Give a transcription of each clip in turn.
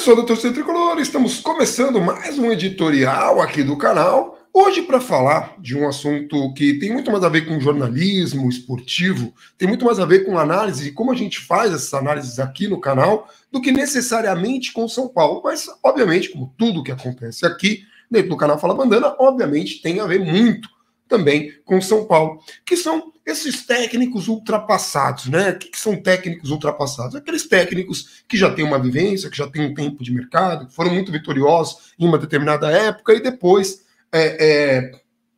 Pessoal do Torcida Tricolor, estamos começando mais um editorial aqui do canal. Hoje para falar de um assunto que tem muito mais a ver com jornalismo esportivo, tem muito mais a ver com análise e como a gente faz essas análises aqui no canal, do que necessariamente com São Paulo. Mas, obviamente, como tudo que acontece aqui dentro do canal Fala Bandana, obviamente tem a ver muito também com São Paulo, que são esses técnicos ultrapassados, né? O que são técnicos ultrapassados? Aqueles técnicos que já têm uma vivência, que já têm um tempo de mercado, que foram muito vitoriosos em uma determinada época e depois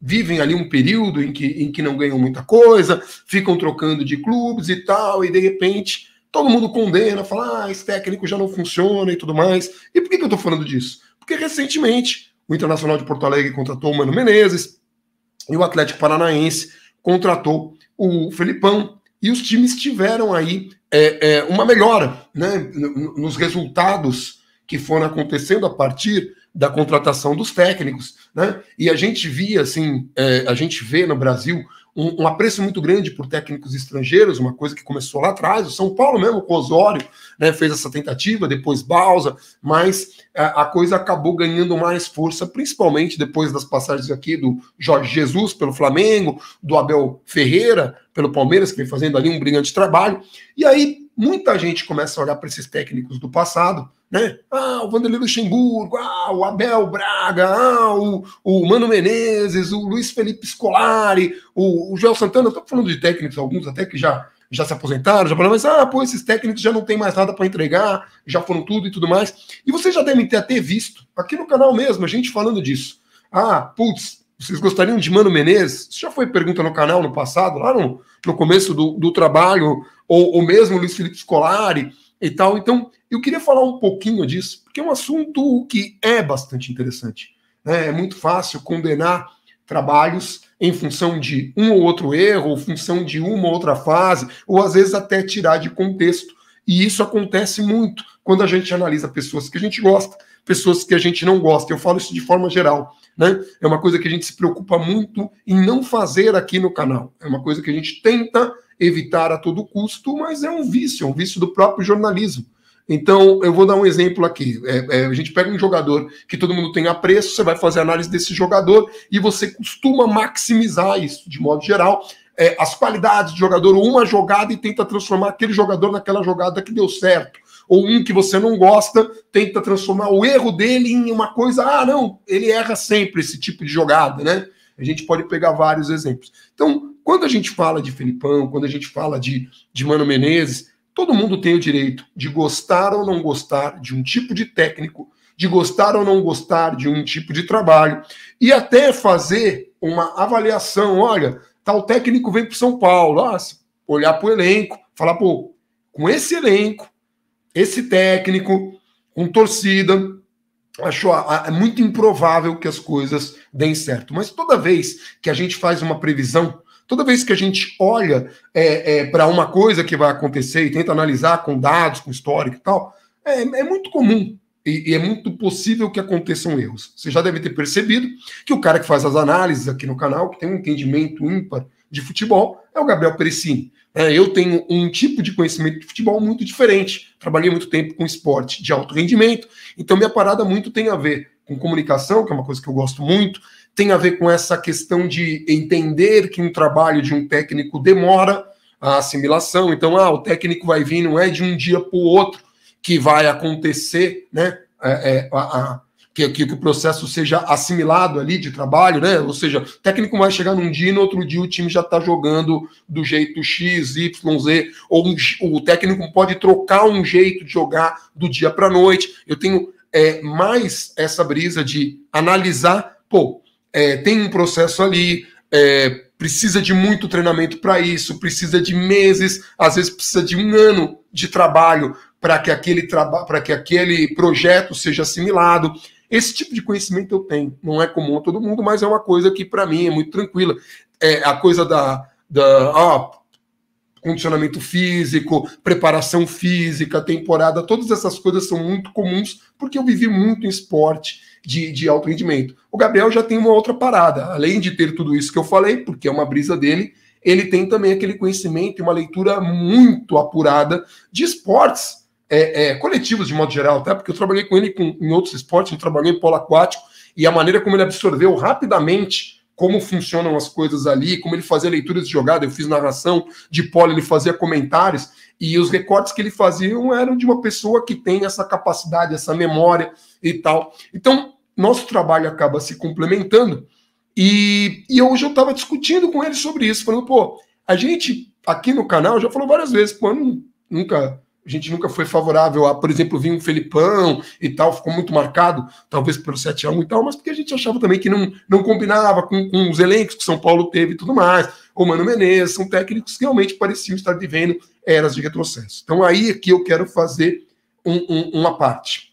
vivem ali um período em que não ganham muita coisa, ficam trocando de clubes e tal, e de repente todo mundo condena, fala, esse técnico já não funciona e tudo mais. E por que eu estou falando disso? Porque recentemente o Internacional de Porto Alegre contratou o Mano Menezes, e o Atlético Paranaense contratou o Felipão, e os times tiveram aí uma melhora, né, nos resultados que foram acontecendo a partir da contratação dos técnicos, né? E a gente via, assim, a gente vê no Brasil um apreço muito grande por técnicos estrangeiros, uma coisa que começou lá atrás. O São Paulo mesmo, com o Osório, né, fez essa tentativa, depois Bausa, mas a coisa acabou ganhando mais força, principalmente depois das passagens aqui do Jorge Jesus pelo Flamengo, do Abel Ferreira pelo Palmeiras, que vem fazendo ali um brilhante trabalho. E aí muita gente começa a olhar para esses técnicos do passado, né? O Vanderlei Luxemburgo, o Abel Braga, o Mano Menezes, o Luiz Felipe Scolari, o Joel Santana. Estou falando de técnicos, alguns até que já se aposentaram, já falaram, mas esses técnicos já não tem mais nada para entregar, já foram tudo e tudo mais. E vocês já devem ter até visto, aqui no canal mesmo, a gente falando disso. Vocês gostariam de Mano Menezes? Isso já foi pergunta no canal no passado, lá no começo do trabalho, ou mesmo Luiz Felipe Scolari e tal. Então, eu queria falar um pouquinho disso, porque é um assunto que é bastante interessante, né? É muito fácil condenar trabalhos em função de um ou outro erro, ou função de uma ou outra fase, ou às vezes até tirar de contexto. E isso acontece muito quando a gente analisa pessoas que a gente gosta, pessoas que a gente não gosta. Eu falo isso de forma geral, né? É uma coisa que a gente se preocupa muito em não fazer aqui no canal. É uma coisa que a gente tenta evitar a todo custo, mas é um vício do próprio jornalismo. Então, eu vou dar um exemplo aqui. A gente pega um jogador que todo mundo tem apreço, você vai fazer análise desse jogador e você costuma maximizar isso, de modo geral, as qualidades do jogador, uma jogada, e tenta transformar aquele jogador naquela jogada que deu certo. Ou um que você não gosta, tenta transformar o erro dele em uma coisa, não, ele erra sempre esse tipo de jogada, né? A gente pode pegar vários exemplos. Então, quando a gente fala de Felipão, quando a gente fala de Mano Menezes, todo mundo tem o direito de gostar ou não gostar de um tipo de técnico, de gostar ou não gostar de um tipo de trabalho, e até fazer uma avaliação. Olha, tal técnico vem para o São Paulo, olhar para o elenco, falar, com esse elenco, esse técnico, com torcida, acho muito improvável que as coisas deem certo. Mas toda vez que a gente faz uma previsão, toda vez que a gente olha para uma coisa que vai acontecer e tenta analisar com dados, com histórico e tal, é muito comum e é muito possível que aconteçam erros. Você já deve ter percebido que o cara que faz as análises aqui no canal, que tem um entendimento ímpar de futebol, é o Gabriel Perecini. Eu tenho um tipo de conhecimento de futebol muito diferente. Trabalhei muito tempo com esporte de alto rendimento, então minha parada muito tem a ver com comunicação, que é uma coisa que eu gosto muito, tem a ver com essa questão de entender que um trabalho de um técnico demora a assimilação. Então, o técnico vai vir, não é de um dia para o outro que vai acontecer, né? Que o processo seja assimilado ali de trabalho, né? Ou seja, o técnico vai chegar num dia e no outro dia o time já está jogando do jeito X, Y, Z, ou o técnico pode trocar um jeito de jogar do dia para a noite. Eu tenho mais essa brisa de analisar, tem um processo ali, precisa de muito treinamento para isso, precisa de meses, às vezes precisa de um ano de trabalho para que aquele projeto seja assimilado. Esse tipo de conhecimento eu tenho. Não é comum a todo mundo, mas é uma coisa que para mim é muito tranquila. A coisa da condicionamento físico, preparação física, temporada, todas essas coisas são muito comuns porque eu vivi muito em esporte de alto rendimento. O Gabriel já tem uma outra parada. Além de ter tudo isso que eu falei, porque é uma brisa dele, ele tem também aquele conhecimento e uma leitura muito apurada de esportes coletivos de modo geral, tá? Porque eu trabalhei com ele em outros esportes, a gente trabalhou em polo aquático, e a maneira como ele absorveu rapidamente como funcionam as coisas ali, como ele fazia leituras de jogada, eu fiz narração de polo, ele fazia comentários, e os recortes que ele fazia eram de uma pessoa que tem essa capacidade, essa memória e tal. Então, nosso trabalho acaba se complementando, e hoje eu estava discutindo com ele sobre isso, falando, pô, a gente aqui no canal já falou várias vezes, pô, a gente nunca foi favorável a, por exemplo, vir um Felipão e tal, ficou muito marcado, talvez pelo 7-1 e tal, mas porque a gente achava também que não combinava com os elencos que São Paulo teve e tudo mais. O Mano Menezes, são técnicos que realmente pareciam estar vivendo eras de retrocesso. Então aí aqui eu quero fazer uma parte.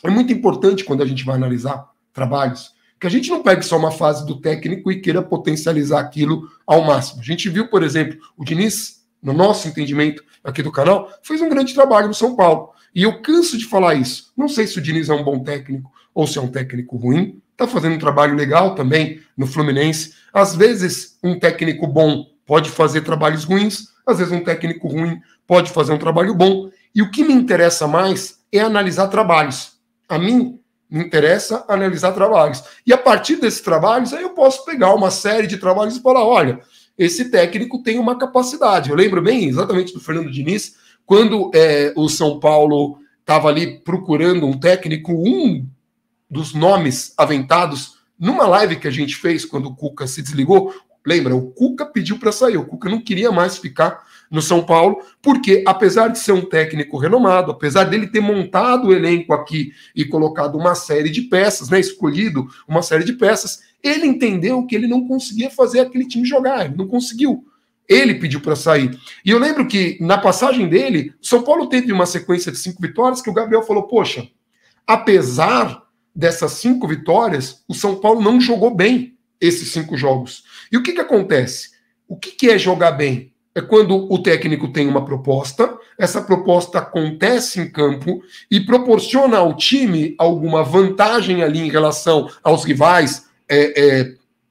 É muito importante quando a gente vai analisar trabalhos, que a gente não pegue só uma fase do técnico e queira potencializar aquilo ao máximo. A gente viu, por exemplo, o Diniz, no nosso entendimento aqui do canal, fez um grande trabalho no São Paulo. E eu canso de falar isso. Não sei se o Diniz é um bom técnico ou se é um técnico ruim. Está fazendo um trabalho legal também no Fluminense. Às vezes, um técnico bom pode fazer trabalhos ruins. Às vezes, um técnico ruim pode fazer um trabalho bom. E o que me interessa mais é analisar trabalhos. A mim, me interessa analisar trabalhos. E a partir desses trabalhos, aí eu posso pegar uma série de trabalhos e falar, olha, esse técnico tem uma capacidade. Eu lembro bem exatamente do Fernando Diniz, quando o São Paulo estava ali procurando um técnico, um dos nomes aventados, numa live que a gente fez quando o Cuca se desligou, lembra, o Cuca pediu para sair, o Cuca não queria mais ficar no São Paulo, porque apesar de ser um técnico renomado, apesar dele ter montado o elenco aqui e colocado uma série de peças, né, escolhido uma série de peças, ele entendeu que ele não conseguia fazer aquele time jogar, ele não conseguiu. Ele pediu para sair. E eu lembro que na passagem dele, o São Paulo teve uma sequência de 5 vitórias que o Gabriel falou, poxa, apesar dessas 5 vitórias, o São Paulo não jogou bem esses 5 jogos. E o que acontece? O que é jogar bem? É quando o técnico tem uma proposta, essa proposta acontece em campo e proporciona ao time alguma vantagem ali em relação aos rivais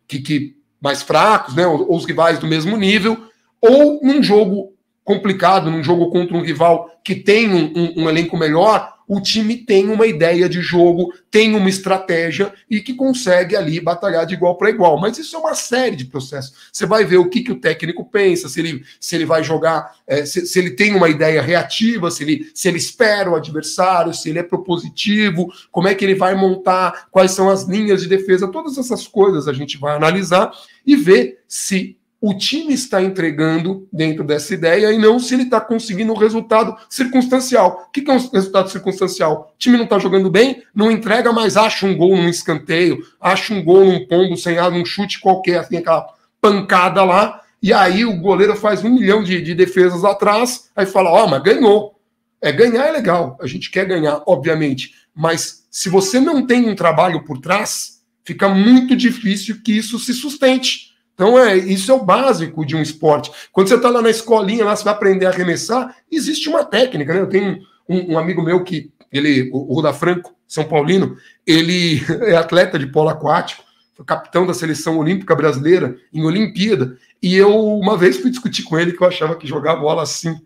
que mais fracos, né, ou os rivais do mesmo nível, ou num jogo complicado, num jogo contra um rival que tem um elenco melhor, o time tem uma ideia de jogo, tem uma estratégia e que consegue ali batalhar de igual para igual. Mas isso é uma série de processos. Você vai ver o que o técnico pensa, se ele vai jogar, se ele tem uma ideia reativa, se ele espera o adversário, se ele é propositivo, como é que ele vai montar, quais são as linhas de defesa, todas essas coisas a gente vai analisar e ver se o time está entregando dentro dessa ideia e não se ele está conseguindo um resultado circunstancial. O que é um resultado circunstancial? O time não está jogando bem, não entrega, mas acha um gol num escanteio, acha um gol num pombo sem ar, num chute qualquer, assim, aquela pancada lá, e aí o goleiro faz 1 milhão de defesas atrás, aí fala, mas ganhou. Ganhar é legal, a gente quer ganhar, obviamente, mas se você não tem um trabalho por trás, fica muito difícil que isso se sustente. Então, isso é o básico de um esporte. Quando você está lá na escolinha, lá você vai aprender a arremessar, existe uma técnica, né? Eu tenho um amigo meu que, o Ruda Franco, São Paulino, ele é atleta de polo aquático, foi capitão da seleção olímpica brasileira em Olimpíada, e eu uma vez fui discutir com ele que eu achava que jogar bola assim,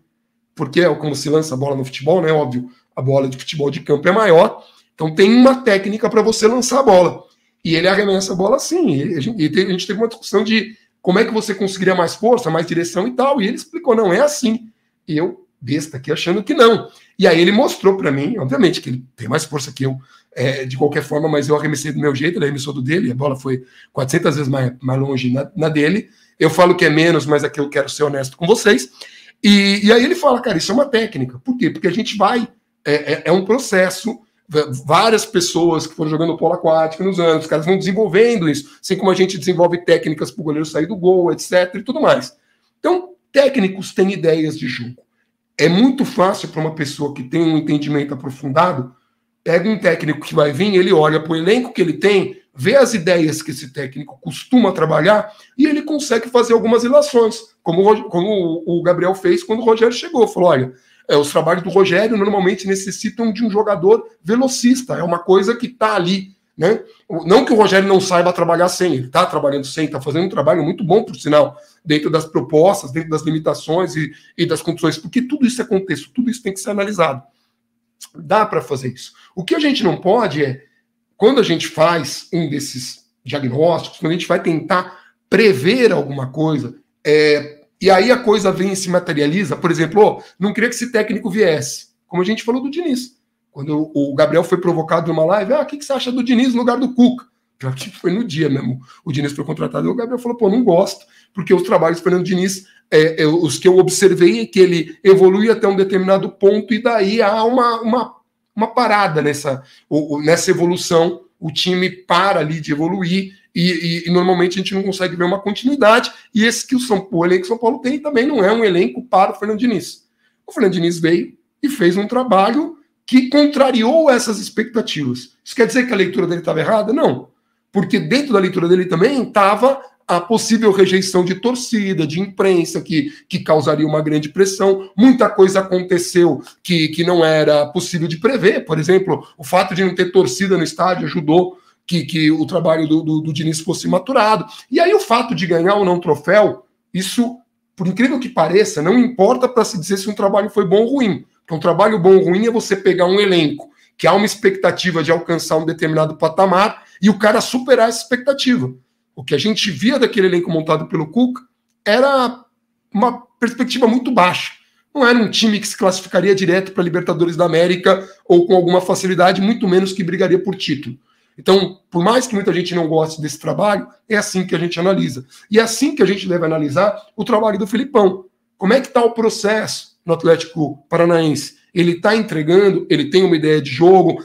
porque é como se lança a bola no futebol, né? Óbvio, a bola de futebol de campo é maior, então tem uma técnica para você lançar a bola. E ele arremessa a bola assim. E a gente teve uma discussão de como é que você conseguiria mais força, mais direção e tal. E ele explicou, não, é assim. E eu, besta aqui, achando que não. E aí ele mostrou para mim, obviamente, que ele tem mais força que eu, de qualquer forma, mas eu arremessei do meu jeito, ele arremessou do dele, a bola foi 400 vezes mais longe na dele. Eu falo que é menos, mas aqui eu quero ser honesto com vocês. E aí ele fala, cara, isso é uma técnica. Por quê? Porque a gente vai... É um processo... Várias pessoas que foram jogando polo aquático nos anos, os caras vão desenvolvendo isso, assim como a gente desenvolve técnicas para o goleiro sair do gol, etc. e tudo mais. Então, técnicos têm ideias de jogo. É muito fácil para uma pessoa que tem um entendimento aprofundado, pega um técnico que vai vir, ele olha para o elenco que ele tem, vê as ideias que esse técnico costuma trabalhar e ele consegue fazer algumas relações, como o Gabriel fez quando o Rogério chegou. Falou, olha, os trabalhos do Rogério normalmente necessitam de um jogador velocista, é uma coisa que está ali, né? Não que o Rogério não saiba trabalhar sem, ele está trabalhando sem, está fazendo um trabalho muito bom, por sinal, dentro das propostas, dentro das limitações e das condições, porque tudo isso é contexto, tudo isso tem que ser analisado. Dá para fazer isso. O que a gente não pode é, quando a gente faz um desses diagnósticos, quando a gente vai tentar prever alguma coisa, e aí a coisa vem e se materializa, por exemplo, não queria que esse técnico viesse, como a gente falou do Diniz. Quando o Gabriel foi provocado numa live, o que você acha do Diniz no lugar do Cuca? Que foi no dia mesmo, o Diniz foi contratado, e o Gabriel falou, não gosto, porque os trabalhos do Fernando Diniz, os que eu observei é que ele evolui até um determinado ponto, e daí há uma parada nessa evolução, o time para ali de evoluir, e normalmente a gente não consegue ver uma continuidade, e esse que o elenco que São Paulo tem também não é um elenco para o Fernando Diniz. O Fernando Diniz veio e fez um trabalho que contrariou essas expectativas. Isso quer dizer que a leitura dele estava errada? Não. Porque dentro da leitura dele também estava a possível rejeição de torcida, de imprensa, que causaria uma grande pressão. Muita coisa aconteceu que não era possível de prever. Por exemplo, o fato de não ter torcida no estádio ajudou que o trabalho do Diniz fosse maturado. E aí o fato de ganhar ou não troféu, isso, por incrível que pareça, não importa para se dizer se um trabalho foi bom ou ruim. Porque um trabalho bom ou ruim é você pegar um elenco que há uma expectativa de alcançar um determinado patamar e o cara superar essa expectativa. O que a gente via daquele elenco montado pelo Cuca era uma perspectiva muito baixa. Não era um time que se classificaria direto para a Libertadores da América ou com alguma facilidade, muito menos que brigaria por título. Então, por mais que muita gente não goste desse trabalho, é assim que a gente analisa. E é assim que a gente deve analisar o trabalho do Filipão. Como é que está o processo no Atlético Paranaense? Ele está entregando, ele tem uma ideia de jogo,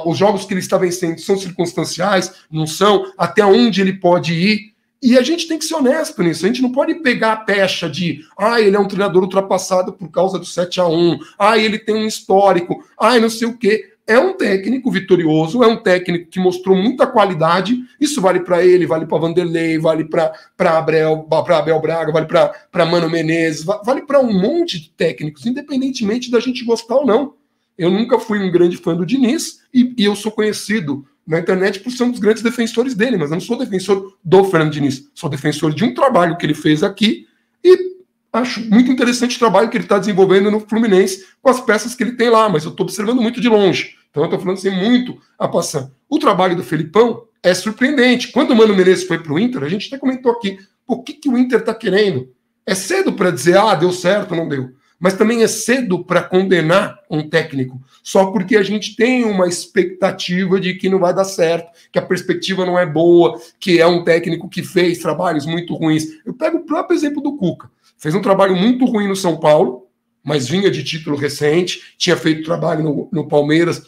os jogos que ele está vencendo são circunstanciais, não são, até onde ele pode ir, e a gente tem que ser honesto nisso, a gente não pode pegar a pecha de, ele é um treinador ultrapassado por causa do 7-1, ele tem um histórico, não sei o quê. É um técnico vitorioso, é um técnico que mostrou muita qualidade. Isso vale para ele, vale para Vanderlei, vale para Abel Braga, vale para Mano Menezes, vale para um monte de técnicos, independentemente da gente gostar ou não. Eu nunca fui um grande fã do Diniz e eu sou conhecido na internet por ser um dos grandes defensores dele, mas eu não sou defensor do Fernando Diniz, sou defensor de um trabalho que ele fez aqui e acho muito interessante o trabalho que ele está desenvolvendo no Fluminense com as peças que ele tem lá, mas eu estou observando muito de longe. Então eu estou falando assim, muito a passar. O trabalho do Felipão é surpreendente. Quando o Mano Menezes foi para o Inter, a gente até comentou aqui, o que o Inter está querendo? É cedo para dizer, deu certo, não deu. Mas também é cedo para condenar um técnico, só porque a gente tem uma expectativa de que não vai dar certo, que a perspectiva não é boa, que é um técnico que fez trabalhos muito ruins. Eu pego o próprio exemplo do Cuca. Fez um trabalho muito ruim no São Paulo, mas vinha de título recente, tinha feito trabalho no Palmeiras,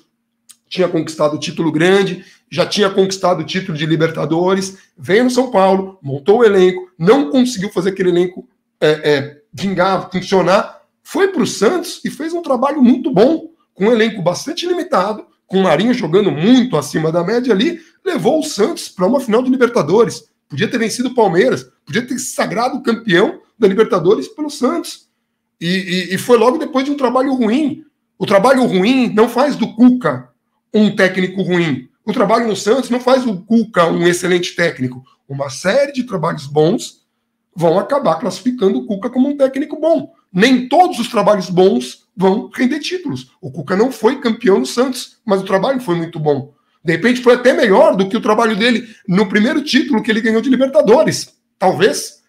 tinha conquistado o título grande, já tinha conquistado o título de Libertadores, veio no São Paulo, montou o elenco, não conseguiu fazer aquele elenco vingar, funcionar, foi para o Santos e fez um trabalho muito bom, com um elenco bastante limitado, com o Marinho jogando muito acima da média ali, levou o Santos para uma final de Libertadores. Podia ter vencido o Palmeiras, podia ter se sagrado campeão da Libertadores pelo Santos. E foi logo depois de um trabalho ruim. O trabalho ruim não faz do Cuca um técnico ruim. O trabalho no Santos não faz do Cuca um excelente técnico. Uma série de trabalhos bons vão acabar classificando o Cuca como um técnico bom. Nem todos os trabalhos bons vão render títulos. O Cuca não foi campeão no Santos, mas o trabalho foi muito bom. De repente foi até melhor do que o trabalho dele no primeiro título que ele ganhou de Libertadores. Talvez,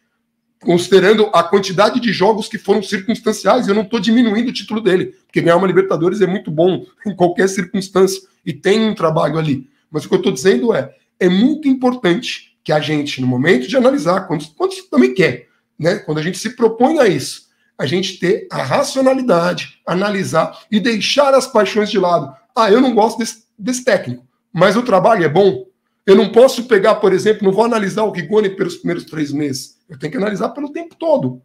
considerando a quantidade de jogos que foram circunstanciais, eu não estou diminuindo o título dele, porque ganhar uma Libertadores é muito bom em qualquer circunstância, e tem um trabalho ali. Mas o que eu estou dizendo é muito importante que a gente, no momento de analisar, quando também quer, né, quando a gente se propõe a isso, a gente ter a racionalidade, analisar e deixar as paixões de lado. Eu não gosto desse técnico, mas o trabalho é bom. Eu não posso pegar, por exemplo, não vou analisar o Rigoni pelos primeiros 3 meses. Eu tenho que analisar pelo tempo todo.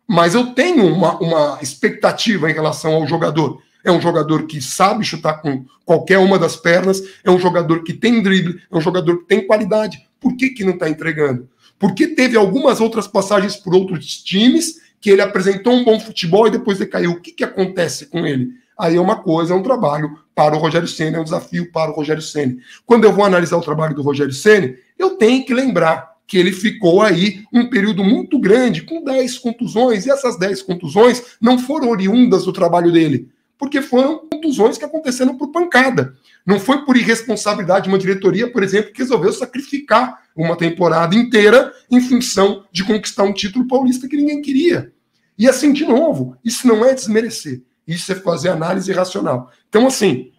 Mas eu tenho uma expectativa em relação ao jogador. É um jogador que sabe chutar com qualquer uma das pernas, é um jogador que tem drible, é um jogador que tem qualidade. Por que não está entregando? Porque teve algumas outras passagens por outros times que ele apresentou um bom futebol e depois decaiu. O que acontece com ele? Aí é uma coisa, é um trabalho para o Rogério Ceni, é um desafio para o Rogério Ceni. Quando eu vou analisar o trabalho do Rogério Ceni, eu tenho que lembrar que ele ficou aí um período muito grande, com 10 contusões, e essas 10 contusões não foram oriundas do trabalho dele. porque foram contusões que aconteceram por pancada. Não foi por irresponsabilidade de uma diretoria, por exemplo, que resolveu sacrificar uma temporada inteira em função de conquistar um título paulista que ninguém queria. E assim, de novo, isso não é desmerecer, isso é fazer análise racional. Então, assim,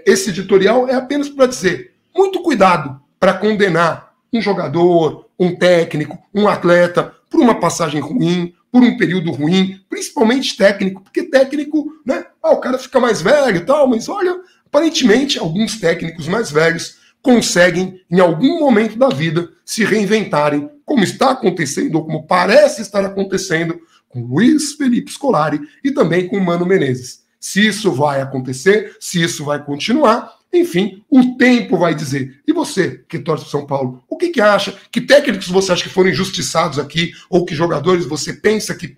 esse editorial é apenas para dizer, muito cuidado para condenar um jogador, um técnico, um atleta, por uma passagem ruim, por um período ruim, principalmente técnico, porque técnico, né? O cara fica mais velho e tal, mas olha, aparentemente, alguns técnicos mais velhos conseguem, em algum momento da vida, se reinventarem, como está acontecendo, ou como parece estar acontecendo, com Luiz Felipe Scolari e também com Mano Menezes. Se isso vai acontecer, se isso vai continuar, enfim, o tempo vai dizer. E você, que torce para São Paulo, o que acha? Que técnicos você acha que foram injustiçados aqui? Ou que jogadores você pensa que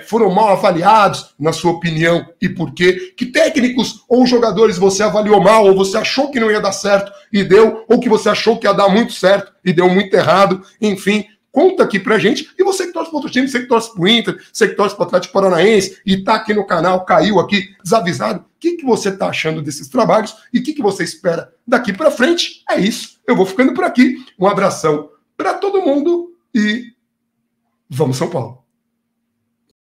foram mal avaliados, na sua opinião, e por quê? Que técnicos ou jogadores você avaliou mal, ou você achou que não ia dar certo e deu, ou que você achou que ia dar muito certo e deu muito errado? Enfim, conta aqui pra gente. E você que torce para outro time, você que torce pro Inter, você que torce pro Atlético Paranaense e tá aqui no canal, caiu aqui, desavisado, o que você tá achando desses trabalhos e o que você espera daqui pra frente? É isso. Eu vou ficando por aqui. Um abração para todo mundo e vamos São Paulo.